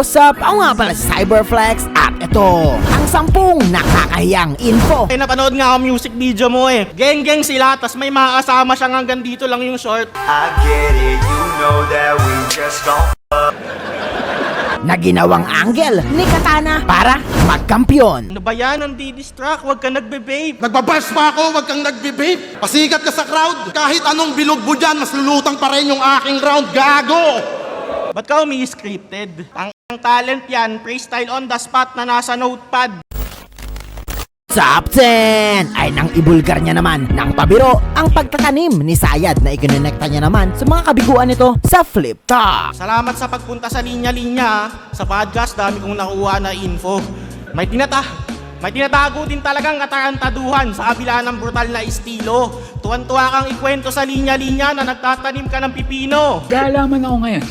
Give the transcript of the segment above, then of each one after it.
What's up? Ako nga pala si Cyberflex at ito ang 10 nakakahiyang info. Napanood nga ako music video mo eh. Geng-geng sila, tas may mga kasama siyang hanggang dito lang yung short. I get it, you know that we just don't Na ginawang angle ni Katana para magkampiyon. Ano ba yan? Ang di-distract, huwag ka nagbe-vape. Nagbabash pa ako, wag kang nagbe-vape. Pasikat ka sa crowd. Kahit anong bilog mo dyan, mas lulutang pa rin yung aking round. Gago! Ba't ka umi-scripted? Ang talent yan, freestyle on the spot na nasa notepad. Top 10 ay nang ibulgar niya naman ng pabiro ang pagtatanim ni Sayad na ikinonekta niya naman sa mga kabiguan nito sa Flip Top. Salamat sa pagpunta sa linya-linya. Sa podcast, dami kong nakuha na info. May tinatago din talagang katarantaduhan sa kabila ng brutal na estilo. Tuwan-tuwa kang ikwento sa linya-linya na nagtatanim ka ng pipino. Halaman ako ngayon.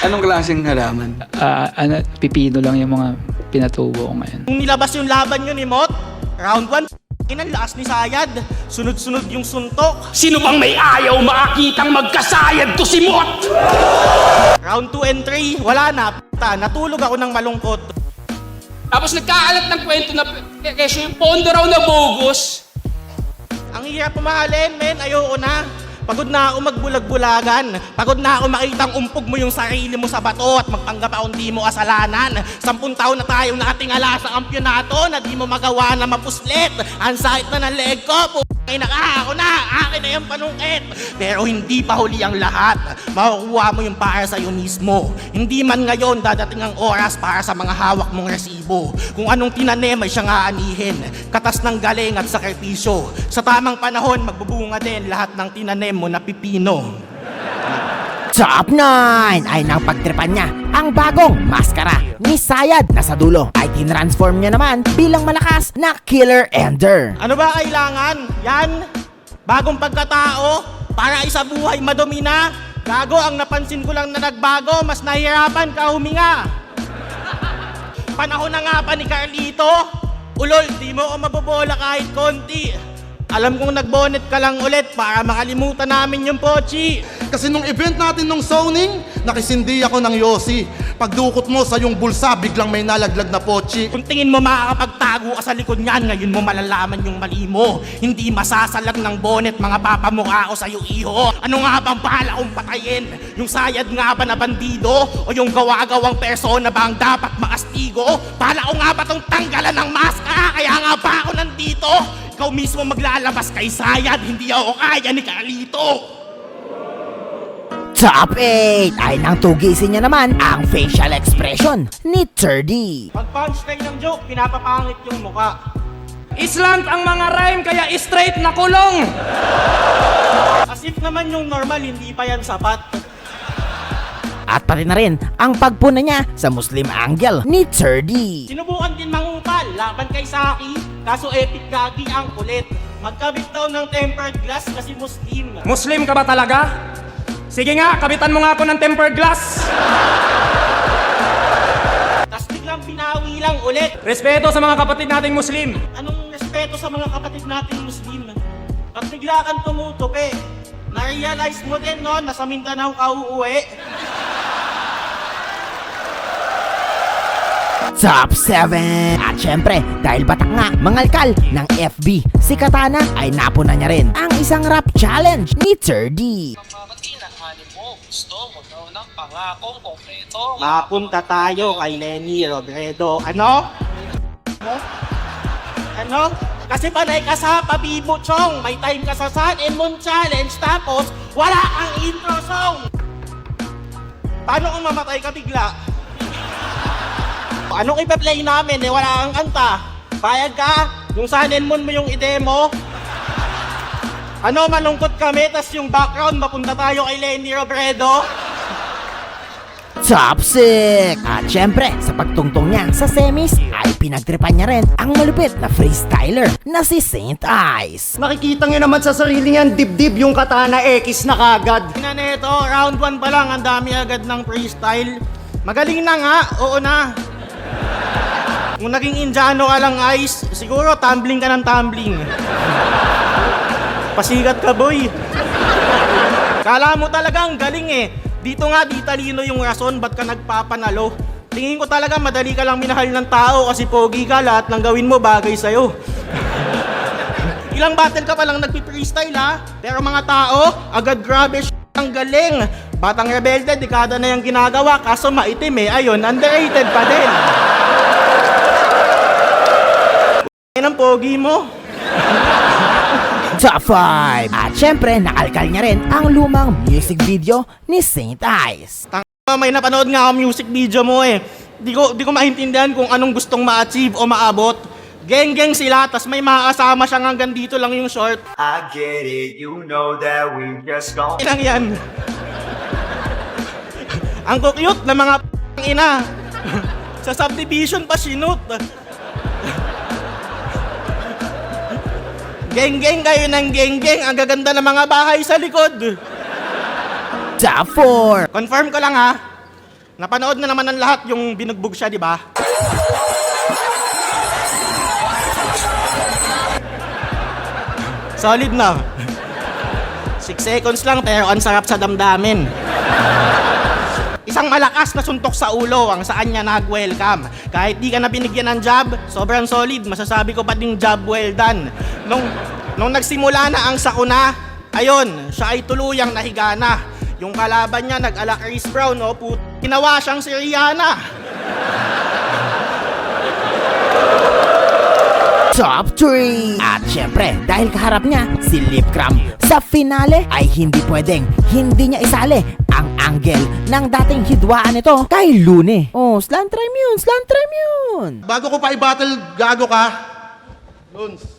Anong klaseng halaman? Pipino lang yung mga pinatubo ko ngayon. Kung nilabas yung laban nyo ni Mot, round 1, kinalaas ni Sayad. Sunod-sunod yung suntok. Sino bang may ayaw makakitang magkasayad to si Mot? Round 2 and 3, wala na. Natulog ako ng malungkot. Tapos nagkaalat ng kwento na kesyo yung pondo raw na bogus. Ang hirap pumahalin, men. Ayoko na. Pagod na ako magbulag-bulagan. Pagod na ako makitang umpog mo yung sarili mo sa bato at magpanggap akong di mo kasalanan. 10 taon na tayo nakatingala sa kampyonato na di mo magawa na mapuslit. Ang sakit na ng leg ko. Ay ako na. Akin na yung panungkit. Pero hindi pa huli ang lahat. Makukuha mo yung para sa'yo mismo. Hindi man ngayon dadating ang oras para sa mga hawak mong resibo. Kung anong tinanim ay siyang aanihin. Katas ng galing at sakripisyo. Sa tamang panahon, magbubunga din lahat ng tinanim mo na pipino. Top 9 ay nang pagtripan niya ang bagong maskara ni Sayad na sa dulo ay tinransform niya naman bilang malakas na Killer Ender. Ano ba kailangan? Yan? Bagong pagkatao? Para isa buhay madumi na? Gago, ang napansin ko lang na nagbago, mas nahihirapan ka huminga. Panahon na nga pa ni Carlito. Ulol, di mo ako mabobola kahit konti. Alam kong nagbonet ka lang ulit para makalimutan namin yung pochi. Kasi nung event natin nung zoning, nakisindi ako ng Yossi. Pagdukot mo sa yung bulsa, biglang may nalaglag na pochi. Kung tingin mo makakapagtago ka sa likod niyan, ngayon mo malalaman yung mali mo. Hindi masasalag ng bonet, mga papamukha ko sa'yo, iho. Ano nga bang bahala kong patayin? Yung Sayad nga ba na bandido? O yung gawa-gawang persona ba ang dapat makastigo? Bahala ko nga ba tong tanggalan ng maska? Kaya nga ba ako nandito? Ikaw mismo maglalabas kay Sayad, hindi ako kaya ni Carlito. Top 8 ay nang tugisin niya naman ang facial expression ni Turdy. Pag punchline ng joke, pinapapangit yung muka. Islant ang mga rhyme kaya straight na kulong. As if naman yung normal, hindi pa yan sapat. At pati na rin ang pagpuna niya sa Muslim angle ni Turdy. Sinubukan din mangupal, laban kay Saki, kaso epic gagi ang kulit. Magkabit daw ng tempered glass kasi Muslim. Muslim ka ba talaga? Sige nga, kabitan mo nga ako ng tempered glass. Tapos biglang binawi lang ulit. Respeto sa mga kapatid nating Muslim. Anong respeto sa mga kapatid nating Muslim? At bigla kang tumutupi. Na-realize mo din no, na sa Mindanao ka uuwi. Top 7. At syempre, dahil batak nga mangalkal ng FB, si Katana ay napuna niya rin ang isang rap challenge ni Turdy. Mapunta tayo kay Lenny Robredo. Ano? Ano? Kasi panay ka sa Pabibo Chong. May time ka sa Sun and Moon Challenge. Tapos, wala ang intro song. Paano kung mamatay ka bigla? Anong ipa-play namin eh? Wala kang kanta. Bayad ka? Yung Sun and Moon mo yung i-demo? Ano, malungkot kami, tas yung background, mapunta tayo kay Lenny Robredo? Top 6. At syempre, sa pagtungtong niya sa semis, ay pinagtripan niya rin ang malupit na freestyler na si Saint Ice. Nakikita nyo naman sa sarili niyan, dibdib yung Katana X na kagad. Tingnan nito, round 1 pa lang, ang dami agad ng freestyle. Magaling na nga, oo na. Kung naging Indiano ka lang, Ice, siguro tumbling ka ng tumbling. Pasigat ka, boy. Kala mo talagang galing eh. Dito nga, di talino yung rason ba't ka nagpapanalo. Tingin ko talaga madali ka lang minahal ng tao kasi pogi ka, lahat ng gawin mo bagay sa'yo. Ilang battle ka pa lang nagpi-freestyle ha, pero mga tao, agad grabe ang galing. Batang rebelde, dekada na yung ginagawa, kaso maitim eh, ayun, underrated pa din. Yan ang pogi mo. Top 5. At syempre, nakalkal niya rin ang lumang music video ni Saint Ice. May napanood nga ako music video mo eh. Di ko maintindihan kung anong gustong ma-achieve o maabot. Geng-geng sila, tas may makakasama siyang hanggang dito lang yung short. I get it, you know that we just gon' Ilang yan. Ang cute na mga ina. Sa subdivision pa sinut. Geng-geng kayo ng geng-geng. Ang gaganda ng mga bahay sa likod. Top 4. Confirm ko lang ha. Napanood na naman ng lahat yung binugbog siya, di ba? Solid na. 6 seconds lang pero ang sarap sa damdamin. Isang malakas na suntok sa ulo ang saan niya nag-welcome. Kahit di ka na binigyan ng job, sobrang solid. Masasabi ko pa ding job well done. Nung nagsimula na ang sakuna, ayun, siya ay tuluyang nahiga na. Yung kalaban niya nag-ala Chris Brown, no? Ginawa siyang si Rihanna. Top 3. At syempre, dahil kaharap niya si Lip Cram, sa finale ay hindi pwedeng hindi niya isali ang angle ng dating hidwaan nito kay Lune. Oh, slant rhyme yun, slant rhyme yun. Bago ko pa i-battle, gago ka. Luns.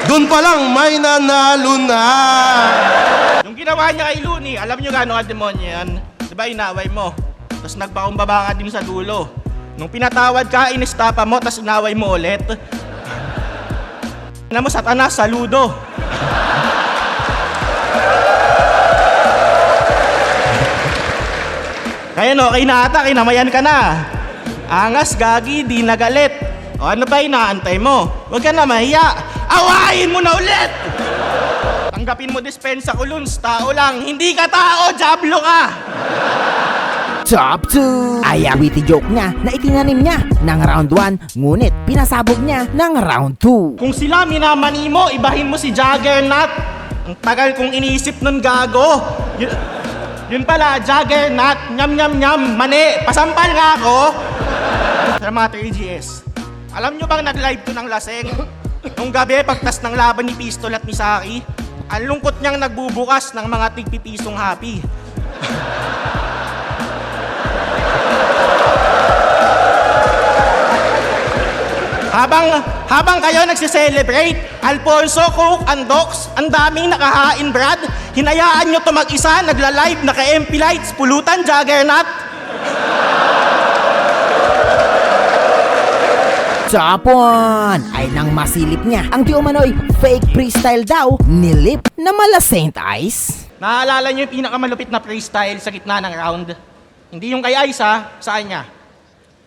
Doon pa lang may nanalo na. Yung ginawa niya kay Looney, alam niyo gano'ng kademonyo yan? Diba inaway mo? Tapos nagpakumbaba ka din sa dulo. Nung pinatawad ka, inistapa mo, tapos inaway mo ulit. Alam mo, Satanas, saludo. Kaya no, okay na ata, kinamayan ka na. Angas, gagi, di nagalit. O ano ba inaantay mo? Huwag ka na mahiya. Awayin mo na ulit! Tanggapin mo dispensa ko, Luns. Tao lang. Hindi ka tao, Diablo ka! Top 2. Ay ang witty joke niya na itinanim niya ng round 1, ngunit pinasabog niya ng round 2. Kung sila minamani mo, ibahin mo si Juggernaut. Ang tagal kong iniisip nun, gago. Yun pala, Juggernaut. Nyam nyam nyam. Mani, pasampal nga ako. Sa mga 3GS. Alam nyo bang nag-live to ng laseng? Nung gabi, pagtas ng laban ni Pistol at ni Saki, ang lungkot niyang nagbubukas ng mga tigpipisong happy. Habang kayo nagsiselebrate, Alfonso, Cook, Andox, ang daming nakahain, Brad. Hinayaan nyo to mag-isa, nagla-live, naka-MP lights, pulutan, Juggernaut. Top 1 ay nang masilip niya ang di umano'y fake freestyle daw ni Lip na mala Saint Ice. Naaalala nyo yung pinakamalupit na freestyle sa gitna ng round? Hindi yung kay Ice ha, saan niya?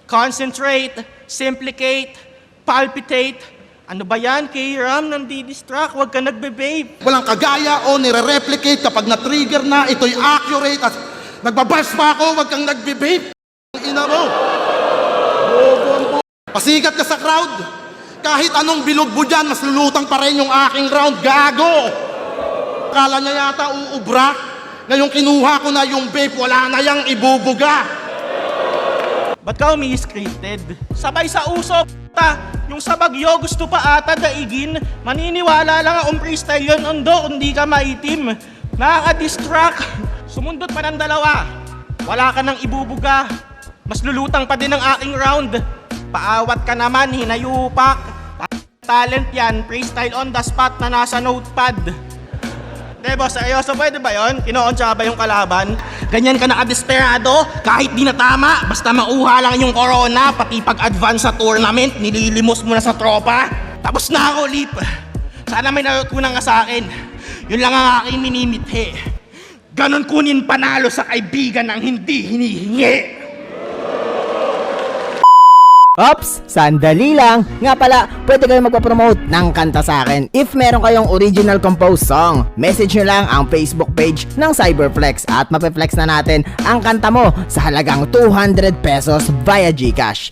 Concentrate, simplicate, palpitate. Ano ba yan, K-Ram? Nandi-distract, huwag ka nagbe-babe. Walang kagaya o nire-replicate kapag na-trigger na, ito'y accurate at nagbabars pa ako, wag kang nagbe-vape. Ina mo. Pasikat ka sa crowd. Kahit anong bilogbo dyan, mas lulutang pa rin yung aking round. Gago! Akala niya yata uubra. Ngayong kinuha ko na yung vape, wala na yang ibubuga. Ba't ka umi-scripted? Sabay sa uso, p***ta. Yung sa Bagyo, gusto pa ata daigin. Maniniwala lang ang freestyle yun, Ondo, kung di ka maitim. Nakaka-distract. Sumundot pa ng dalawa. Wala ka nang ibubuga. Mas lulutang pa din ang aking round. Paawat ka naman, hinayupak. Talent yan, freestyle on the spot na nasa notepad. Debo, seryoso, pwede ba yun? Kinoonsya ba yung kalaban? Ganyan ka nakadesperado, kahit di natama, basta mauha lang yung corona, pati pag-advance sa tournament, nililimos mo na sa tropa. Tapos na ako, Lip. Sana may natutunan ka sa akin. Yun lang ang aking minimithi. Ganon kunin panalo sa kaibigan ng hindi hinihingi. Ops, sandali lang. Nga pala, pwede kayong magpapromote ng kanta sa akin. If meron kayong original composed song, message nyo lang ang Facebook page ng Cyberflex at mapeflex na natin ang kanta mo sa halagang 200 pesos via GCash.